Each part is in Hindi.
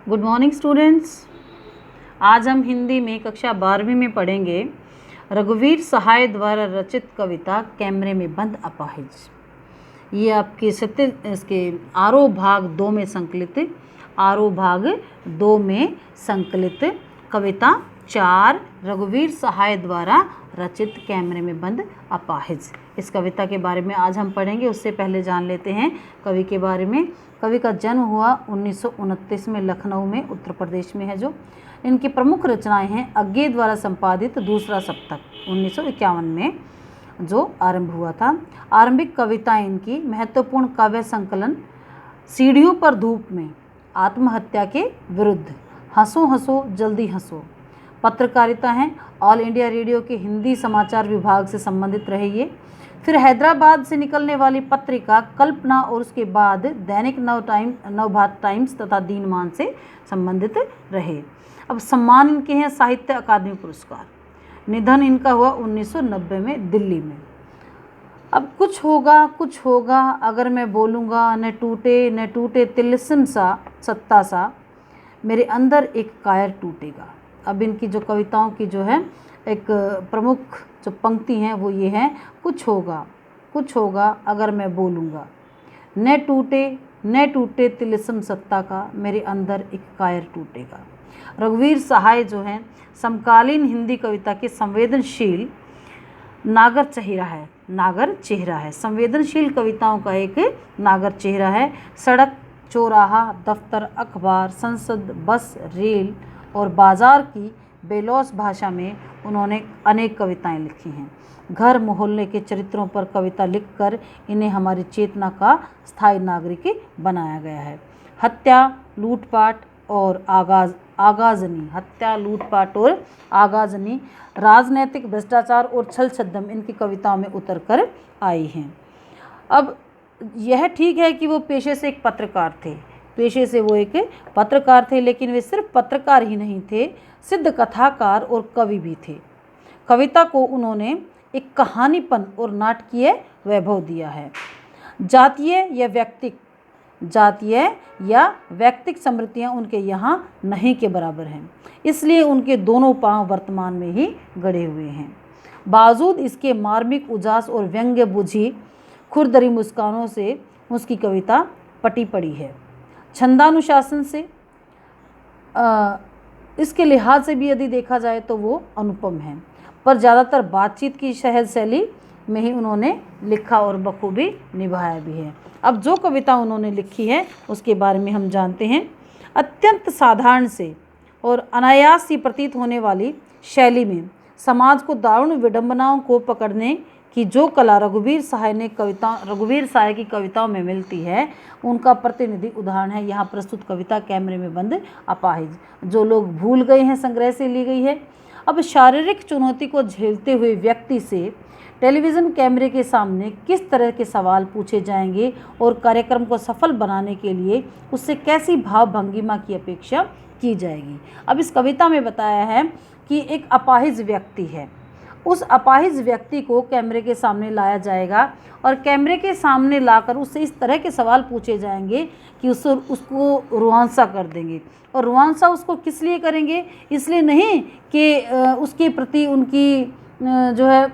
Good morning students. आज हम हिंदी में कक्षा 12वीं में पढ़ेंगे रघुवीर सहाय द्वारा रचित कविता कैमरे में बंद अपाहिज। ये आपके इसके आरोह भाग 2 में संकलित कविता 4 रघुवीर सहाय द्वारा रचित कैमरे में बंद अपाहिज। इस कविता के बारे में आज हम पढ़ेंगे। उससे पहले जान लेते हैं कवि के बारे में। कवि का जन्म हुआ 1929 में लखनऊ में, उत्तर प्रदेश में है। जो इनकी प्रमुख रचनाएं हैं अज्ञे द्वारा संपादित दूसरा सप्तक 1951 में जो आरंभ हुआ था। आरंभिक कविताएं इनकी महत्वपूर्ण काव्य संकलन सीढ़ियों पर धूप में, आत्महत्या के विरुद्ध, हंसो हंसो जल्दी हंसो। पत्रकारिता हैं, ऑल इंडिया रेडियो के हिंदी समाचार विभाग से संबंधित रहे ये। फिर हैदराबाद से निकलने वाली पत्रिका कल्पना और उसके बाद दैनिक नवभारत टाइम्स तथा दीनमान से संबंधित रहे। अब सम्मान इनके हैं साहित्य अकादमी पुरस्कार। निधन इनका हुआ 1990 में दिल्ली में। अब कुछ होगा अगर मैं बोलूँगा, न टूटे तिलिस्म सा सत्ता सा, मेरे अंदर एक कायर टूटेगा। अब इनकी जो कविताओं की जो है एक प्रमुख जो पंक्ति हैं वो ये हैं, कुछ होगा अगर मैं बोलूँगा, न टूटे तिलिस्म सत्ता का, मेरे अंदर एक कायर टूटेगा। रघुवीर सहाय जो हैं समकालीन हिंदी कविता के संवेदनशील नागर चेहरा है। संवेदनशील कविताओं का एक नागर चेहरा है। सड़क, चौराहा, दफ्तर, अखबार, संसद, बस, रेल और बाजार की बेलौस भाषा में उन्होंने अनेक कविताएं लिखी हैं। घर मोहल्ले के चरित्रों पर कविता लिखकर इन्हें हमारी चेतना का स्थायी नागरिक बनाया गया है। हत्या, लूटपाट और आगाजनी, राजनैतिक भ्रष्टाचार और छल छद्म इनकी कविताओं में उतर कर आई हैं। अब यह ठीक है कि वो पेशे से एक पत्रकार थे, लेकिन वे सिर्फ पत्रकार ही नहीं थे, सिद्ध कथाकार और कवि भी थे। कविता को उन्होंने एक कहानीपन और नाटकीय वैभव दिया है। जातीय या व्यक्तिक समृद्धियाँ उनके यहाँ नहीं के बराबर हैं, इसलिए उनके दोनों पांव वर्तमान में ही गड़े हुए हैं। बावजूद इसके मार्मिक उजास और व्यंग्य बुझी खुरदरी मुस्कानों से उसकी कविता पटी पड़ी है। छंदानुशासन से इसके लिहाज से भी यदि देखा जाए तो वो अनुपम है, पर ज़्यादातर बातचीत की सहज शैली में ही उन्होंने लिखा और बखूबी निभाया भी है। अब जो कविता उन्होंने लिखी है उसके बारे में हम जानते हैं। अत्यंत साधारण से और अनायास सी प्रतीत होने वाली शैली में समाज को दारुण विडंबनाओं को पकड़ने की जो कला रघुवीर सहाय की कविताओं में मिलती है, उनका प्रतिनिधि उदाहरण है यहाँ प्रस्तुत कविता कैमरे में बंद अपाहिज, जो लोग भूल गए हैं, संग्रह से ली गई है। अब शारीरिक चुनौती को झेलते हुए व्यक्ति से टेलीविज़न कैमरे के सामने किस तरह के सवाल पूछे जाएंगे और कार्यक्रम को सफल बनाने के लिए उससे कैसी भाव भंगिमा की अपेक्षा की जाएगी। अब इस कविता में बताया है कि एक अपाहिज व्यक्ति है, उस अपाहिज व्यक्ति को कैमरे के सामने लाया जाएगा और कैमरे के सामने लाकर उससे इस तरह के सवाल पूछे जाएंगे कि उसको रुआंसा कर देंगे। और रुआंसा उसको किस लिए करेंगे? इसलिए नहीं कि उसके प्रति उनकी जो है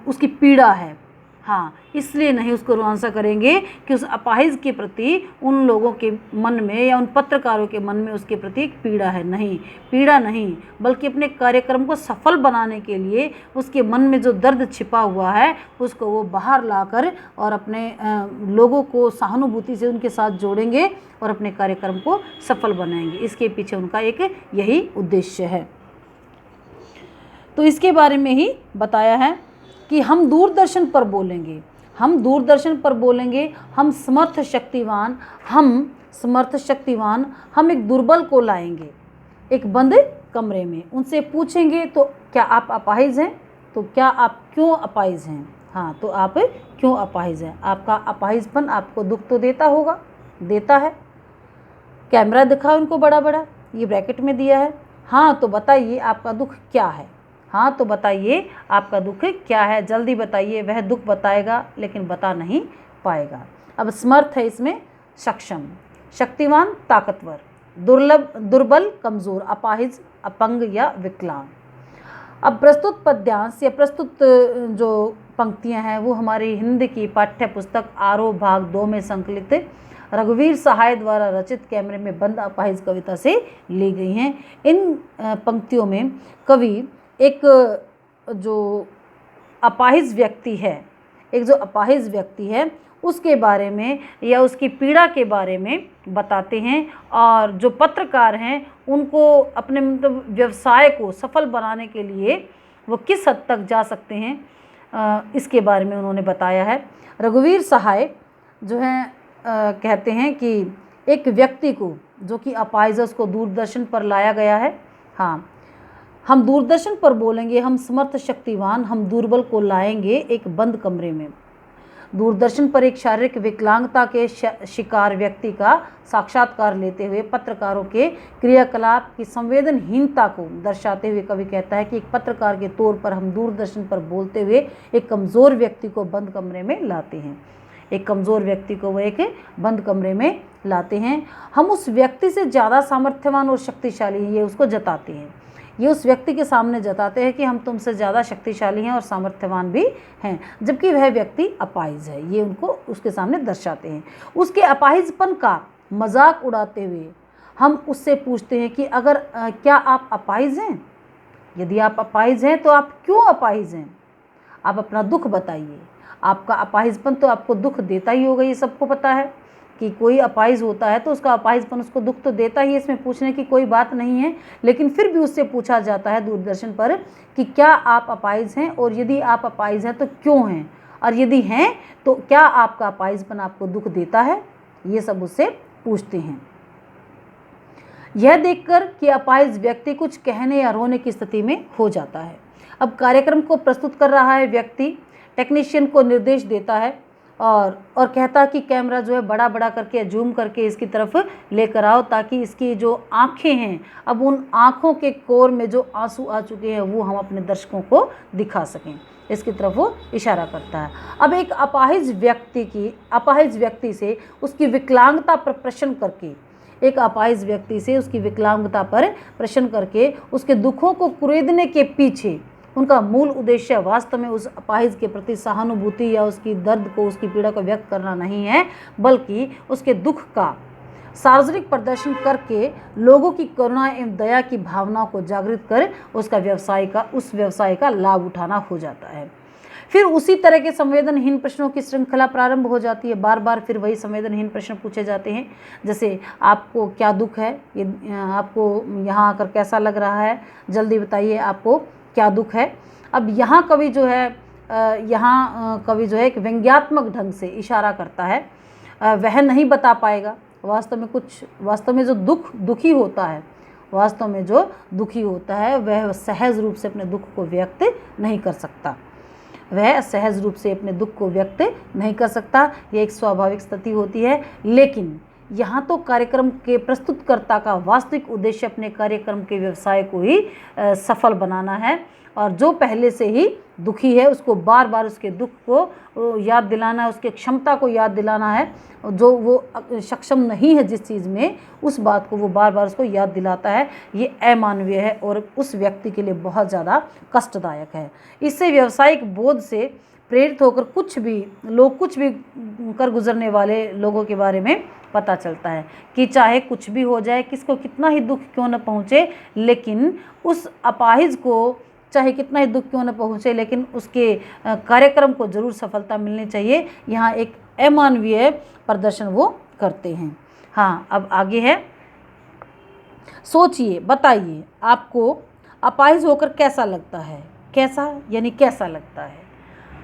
उसकी पीड़ा है, हाँ, इसलिए नहीं उसको रुआंसा करेंगे कि उस अपाहिज के प्रति उन लोगों के मन में या उन पत्रकारों के मन में उसके प्रति एक पीड़ा नहीं, बल्कि अपने कार्यक्रम को सफल बनाने के लिए उसके मन में जो दर्द छिपा हुआ है उसको वो बाहर लाकर और अपने लोगों को सहानुभूति से उनके साथ जोड़ेंगे और अपने कार्यक्रम को सफल बनाएंगे। इसके पीछे उनका एक यही उद्देश्य है। तो इसके बारे में ही बताया है कि हम दूरदर्शन पर बोलेंगे, हम समर्थ शक्तिवान, हम एक दुर्बल को लाएंगे एक बंद कमरे में, उनसे पूछेंगे तो क्या आप अपाहिज हैं? तो क्या आप क्यों अपाहिज हैं? हाँ, तो आप क्यों अपाहिज हैं? आपका अपाहिजपन आपको दुख तो देता है। कैमरा दिखा उनको बड़ा, ये ब्रैकेट में दिया है। हाँ, तो बताइए आपका दुख क्या है? जल्दी बताइए। वह दुख बताएगा लेकिन बता नहीं पाएगा। अब समर्थ है इसमें सक्षम, शक्तिवान ताकतवर, दुर्बल कमजोर, अपाहिज अपंग या विकलांग। अब प्रस्तुत पद्यांश या प्रस्तुत जो पंक्तियां हैं वो हमारी हिंदी की पाठ्य पुस्तक आरोह भाग 2 में संकलित रघुवीर सहाय द्वारा रचित कैमरे में बंद अपाहिज कविता से ली गई हैं। इन पंक्तियों में कवि एक जो अपाहिज व्यक्ति है उसके बारे में या उसकी पीड़ा के बारे में बताते हैं, और जो पत्रकार हैं उनको अपने मतलब व्यवसाय को सफल बनाने के लिए वो किस हद तक जा सकते हैं इसके बारे में उन्होंने बताया है। रघुवीर सहाय जो हैं कहते हैं कि एक व्यक्ति को जो कि अपाहिज है उसको दूरदर्शन पर लाया गया है। हाँ, हम दूरदर्शन पर बोलेंगे, हम समर्थ शक्तिवान, हम दुर्बल को लाएंगे एक बंद कमरे में। दूरदर्शन पर एक शारीरिक विकलांगता के शिकार व्यक्ति का साक्षात्कार लेते हुए पत्रकारों के क्रियाकलाप की संवेदनहीनता को दर्शाते हुए कवि कहता है कि एक पत्रकार के तौर पर हम दूरदर्शन पर बोलते हुए एक कमज़ोर व्यक्ति को बंद कमरे में लाते हैं। एक कमज़ोर व्यक्ति को वो एक बंद कमरे में लाते हैं। हम उस व्यक्ति से ज़्यादा सामर्थ्यवान और शक्तिशाली हैं, ये उसको जताते हैं। ये उस व्यक्ति के सामने जताते हैं कि हम तुमसे ज़्यादा शक्तिशाली हैं और सामर्थ्यवान भी हैं, जबकि वह व्यक्ति अपाहिज है। ये उनको उसके सामने दर्शाते हैं। उसके अपाहिजपन का मजाक उड़ाते हुए हम उससे पूछते हैं कि अगर क्या आप अपाहिज हैं? यदि आप अपाहिज हैं तो आप क्यों अपाहिज हैं? आप अपना दुख बताइए। आपका अपाहिजपन तो आपको दुख देता ही होगा, ये सबको पता है कि कोई अपाहिज होता है तो उसका अपाहिजपन उसको दुख तो देता ही है, इसमें पूछने की कोई बात नहीं है। लेकिन फिर भी उससे पूछा जाता है दूरदर्शन पर कि क्या आप अपाहिज हैं, और यदि आप अपाहिज हैं तो क्यों हैं, और यदि हैं तो क्या आपका अपाहिजपन आपको दुख देता है? ये सब उससे पूछते हैं। यह देखकर कि अपाहिज व्यक्ति कुछ कहने या रोने की स्थिति में हो जाता है। अब कार्यक्रम को प्रस्तुत कर रहा है व्यक्ति टेक्नीशियन को निर्देश देता है और कहता है कि कैमरा जो है बड़ा बड़ा करके जूम करके इसकी तरफ लेकर आओ, ताकि इसकी जो आँखें हैं अब उन आँखों के कोर में जो आंसू आ चुके हैं वो हम अपने दर्शकों को दिखा सकें। इसकी तरफ वो इशारा करता है। अब एक अपाहिज व्यक्ति से उसकी विकलांगता पर प्रश्न करके उसके दुखों को कुरेदने के पीछे उनका मूल उद्देश्य वास्तव में उस अपाहिज के प्रति सहानुभूति या उसकी दर्द को, उसकी पीड़ा को व्यक्त करना नहीं है, बल्कि उसके दुख का सार्वजनिक प्रदर्शन करके लोगों की करुणा एवं दया की भावना को जागृत कर उस व्यवसाय का लाभ उठाना हो जाता है। फिर उसी तरह के संवेदनहीन प्रश्नों की श्रृंखला प्रारंभ हो जाती है। बार बार फिर वही संवेदनहीन प्रश्न पूछे जाते हैं, जैसे आपको क्या दुख है, ये आपको यहाँ आकर कैसा लग रहा है, जल्दी बताइए आपको क्या दुख है। अब यहाँ कवि जो है एक व्यंग्यात्मक ढंग से इशारा करता है। वह नहीं बता पाएगा वास्तव में जो दुखी होता है वह सहज रूप से अपने दुख को व्यक्त नहीं कर सकता। यह एक स्वाभाविक स्थिति होती है। लेकिन यहाँ तो कार्यक्रम के प्रस्तुतकर्ता का वास्तविक उद्देश्य अपने कार्यक्रम के व्यवसाय को ही सफल बनाना है, और जो पहले से ही दुखी है उसको बार बार उसके दुख को याद दिलाना है, उसके क्षमता को याद दिलाना है। जो वो सक्षम नहीं है जिस चीज़ में, उस बात को वो बार बार उसको याद दिलाता है। ये अमानवीय है और उस व्यक्ति के लिए बहुत ज़्यादा कष्टदायक है। इससे व्यावसायिक बोध से प्रेरित होकर कुछ भी कर गुजरने वाले लोगों के बारे में पता चलता है कि चाहे कुछ भी हो जाए, किसको कितना ही दुख क्यों न पहुँचे, लेकिन उस अपाहिज को चाहे कितना ही दुख क्यों न पहुँचे, लेकिन उसके कार्यक्रम को ज़रूर सफलता मिलनी चाहिए। यहाँ एक अमानवीय प्रदर्शन वो करते हैं। हाँ, अब आगे है, सोचिए, बताइए आपको अपाहिज होकर कैसा लगता है। कैसा यानी कैसा लगता है,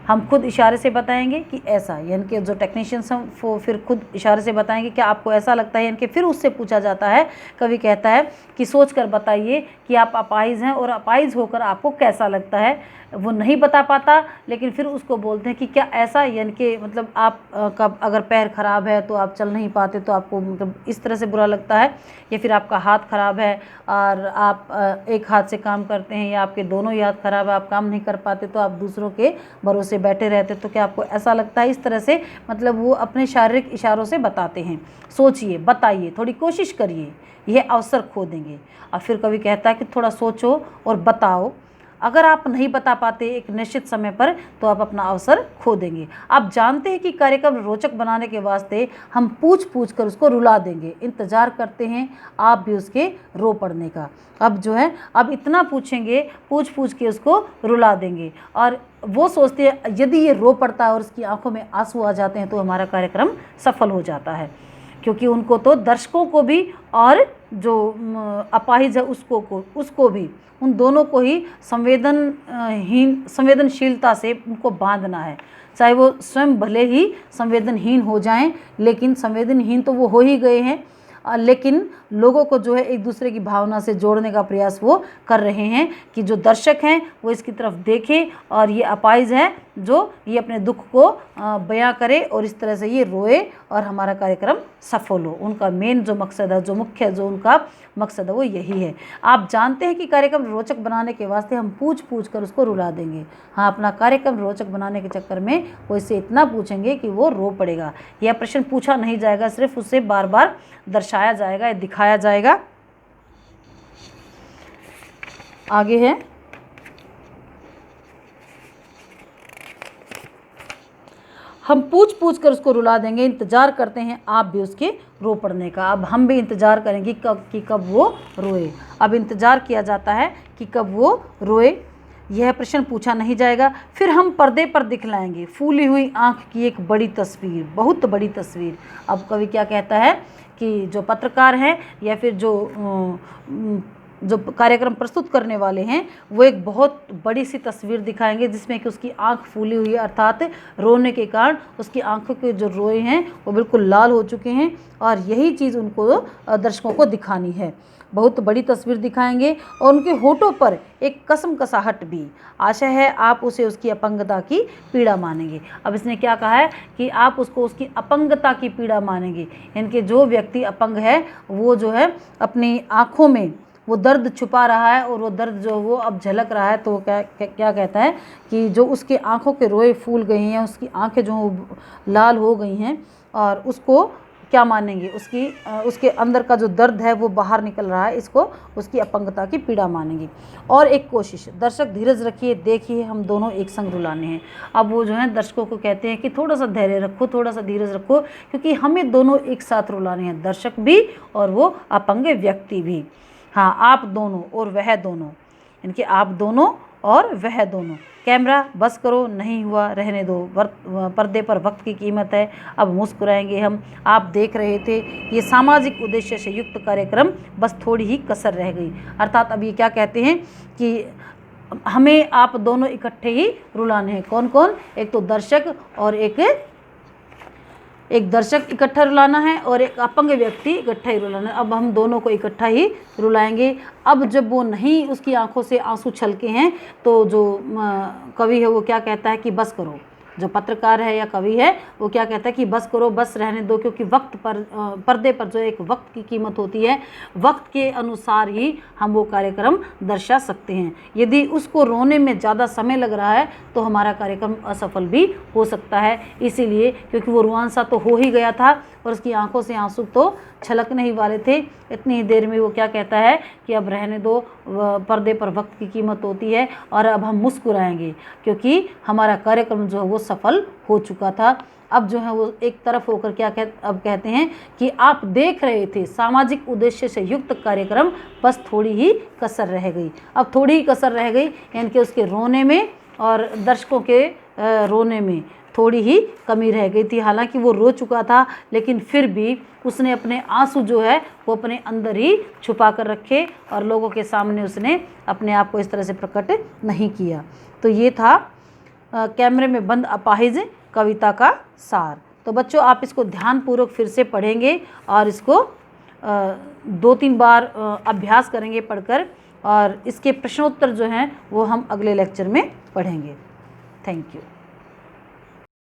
हम खुद इशारे से बताएंगे कि ऐसा, यानी कि जो टेक्नीशियंस हैं वो फिर खुद इशारे से बताएंगे क्या आपको ऐसा लगता है, यानी कि फिर उससे पूछा जाता है। कवि कहता है कि सोचकर बताइए कि आप अपाहिज हैं और अपाहिज होकर आपको कैसा लगता है। वो नहीं बता पाता, लेकिन फिर उसको बोलते हैं कि क्या ऐसा, यानी कि मतलब आप का अगर पैर खराब है तो आप चल नहीं पाते तो आपको मतलब इस तरह से बुरा लगता है, या फिर आपका हाथ खराब है और आप एक हाथ से काम करते हैं, या आपके दोनों ही हाथ खराब है, आप काम नहीं कर पाते तो आप दूसरों के भरोसे बैठे रहते, तो क्या आपको ऐसा लगता है। इस तरह से मतलब वो अपने शारीरिक इशारों से बताते हैं। सोचिए, बताइए, थोड़ी कोशिश करिए, यह अवसर खो देंगे। और फिर कवि कहता है कि थोड़ा सोचो और बताओ। अगर आप नहीं बता पाते एक निश्चित समय पर तो आप अपना अवसर खो देंगे। आप जानते हैं कि कार्यक्रम रोचक बनाने के वास्ते हम पूछ पूछ कर उसको रुला देंगे। इंतज़ार करते हैं आप भी उसके रो पड़ने का। अब जो है, अब इतना पूछेंगे, पूछ पूछ के उसको रुला देंगे। और वो सोचते हैं यदि ये रो पड़ता है और उसकी आंखों में आंसू आ जाते हैं तो हमारा कार्यक्रम सफल हो जाता है, क्योंकि उनको तो, दर्शकों को भी और जो अपाहिज है उसको भी, उन दोनों को ही संवेदनशीलता से उनको बांधना है। चाहे वो स्वयं भले ही संवेदनहीन हो जाएं, लेकिन संवेदनहीन तो वो हो ही गए हैं, लेकिन लोगों को जो है एक दूसरे की भावना से जोड़ने का प्रयास वो कर रहे हैं कि जो दर्शक हैं वो इसकी तरफ देखें और ये अपाहिज है जो ये अपने दुख को बयां करे और इस तरह से ये रोए और हमारा कार्यक्रम सफल हो। उनका मेन जो मकसद है, जो मुख्य जो उनका मकसद है वो यही है। आप जानते हैं कि कार्यक्रम रोचक बनाने के वास्ते हम पूछ पूछ कर उसको रुला देंगे। हाँ, अपना कार्यक्रम रोचक बनाने के चक्कर में वो इससे इतना पूछेंगे कि वो रो पड़ेगा। यह प्रश्न पूछा नहीं जाएगा, सिर्फ उसे बार बार दर्शाया जाएगा, दिखाया जाएगा। आगे है, हम पूछ पूछ कर उसको रुला देंगे, इंतज़ार करते हैं आप भी उसके रो पड़ने का। अब हम भी इंतज़ार करेंगे कि कब वो रोए। अब इंतज़ार किया जाता है कि कब वो रोए। यह प्रश्न पूछा नहीं जाएगा। फिर हम पर्दे पर दिखलाएंगे फूली हुई आँख की एक बड़ी तस्वीर, बहुत बड़ी तस्वीर। अब कवि क्या कहता है कि जो पत्रकार हैं या फिर जो कार्यक्रम प्रस्तुत करने वाले हैं वो एक बहुत बड़ी सी तस्वीर दिखाएंगे जिसमें कि उसकी आंख फूली हुई है, अर्थात रोने के कारण उसकी आंखों के जो रोए हैं वो बिल्कुल लाल हो चुके हैं, और यही चीज़ उनको दर्शकों को दिखानी है। बहुत बड़ी तस्वीर दिखाएंगे और उनके होठों पर एक कसम कसाहट भी। आशा है आप उसे उसकी अपंगता की पीड़ा मानेंगे। अब इसने क्या कहा है कि आप उसको उसकी अपंगता की पीड़ा मानेंगे, यानी कि जो व्यक्ति अपंग है वो जो है अपनी आँखों में वो दर्द छुपा रहा है और वो दर्द जो वो अब झलक रहा है, तो क्या कहता है कि जो उसके आँखों के रोए फूल गए हैं, उसकी आँखें जो लाल हो गई हैं, और उसको क्या मानेंगे, उसके अंदर का जो दर्द है वो बाहर निकल रहा है, इसको उसकी अपंगता की पीड़ा मानेंगे। और एक कोशिश, दर्शक धीरज रखिए, देखिए हम दोनों एक संग रुलाने हैं। अब वो जो है दर्शकों को कहते हैं कि थोड़ा सा धैर्य रखो, थोड़ा सा धीरज रखो, क्योंकि हमें दोनों एक साथ रुलाने हैं, दर्शक भी और वो अपंग व्यक्ति भी। हाँ, आप दोनों और वह दोनों, इनके आप दोनों और वह दोनों। कैमरा बस करो, नहीं हुआ रहने दो, पर्दे पर वक्त की कीमत है, अब मुस्कुराएंगे हम। आप देख रहे थे ये सामाजिक उद्देश्य से युक्त कार्यक्रम, बस थोड़ी ही कसर रह गई। अर्थात अब ये क्या कहते हैं कि हमें आप दोनों इकट्ठे ही रुलाने हैं। कौन कौन? एक तो दर्शक और एक दर्शक इकट्ठा रुलाना है और एक अपंग व्यक्ति इकट्ठा ही रुलाना है। अब हम दोनों को इकट्ठा ही रुलाएंगे। अब जब वो नहीं, उसकी आंखों से आंसू छलके हैं, तो जो कवि है वो क्या कहता है कि बस करो। जो पत्रकार है या कवि है वो क्या कहता है कि बस करो, बस रहने दो, क्योंकि वक्त पर पर्दे पर जो एक वक्त की कीमत होती है, वक्त के अनुसार ही हम वो कार्यक्रम दर्शा सकते हैं। यदि उसको रोने में ज़्यादा समय लग रहा है तो हमारा कार्यक्रम असफल भी हो सकता है। इसीलिए क्योंकि वो रुआंसा तो हो ही गया था और उसकी आंखों से आंसू तो छलकने ही वाले थे। इतनी ही देर में वो क्या कहता है कि अब रहने दो, पर्दे पर वक्त की कीमत होती है और अब हम मुस्कुराएंगे, क्योंकि हमारा कार्यक्रम जो है वो सफल हो चुका था। अब जो है वो एक तरफ होकर अब कहते हैं कि आप देख रहे थे सामाजिक उद्देश्य से युक्त कार्यक्रम, बस थोड़ी ही कसर रह गई। अब थोड़ी ही कसर रह गई, यानी कि उसके रोने में और दर्शकों के रोने में थोड़ी ही कमी रह गई थी। हालांकि वो रो चुका था, लेकिन फिर भी उसने अपने आंसू जो है वो अपने अंदर ही छुपा कर रखे और लोगों के सामने उसने अपने आप को इस तरह से प्रकट नहीं किया। तो ये था कैमरे में बंद अपाहिज कविता का सार। तो बच्चों, आप इसको ध्यानपूर्वक फिर से पढ़ेंगे और इसको 2-3 बार अभ्यास करेंगे पढ़कर, और इसके प्रश्नोत्तर जो हैं वो हम अगले लेक्चर में पढ़ेंगे। Thank you.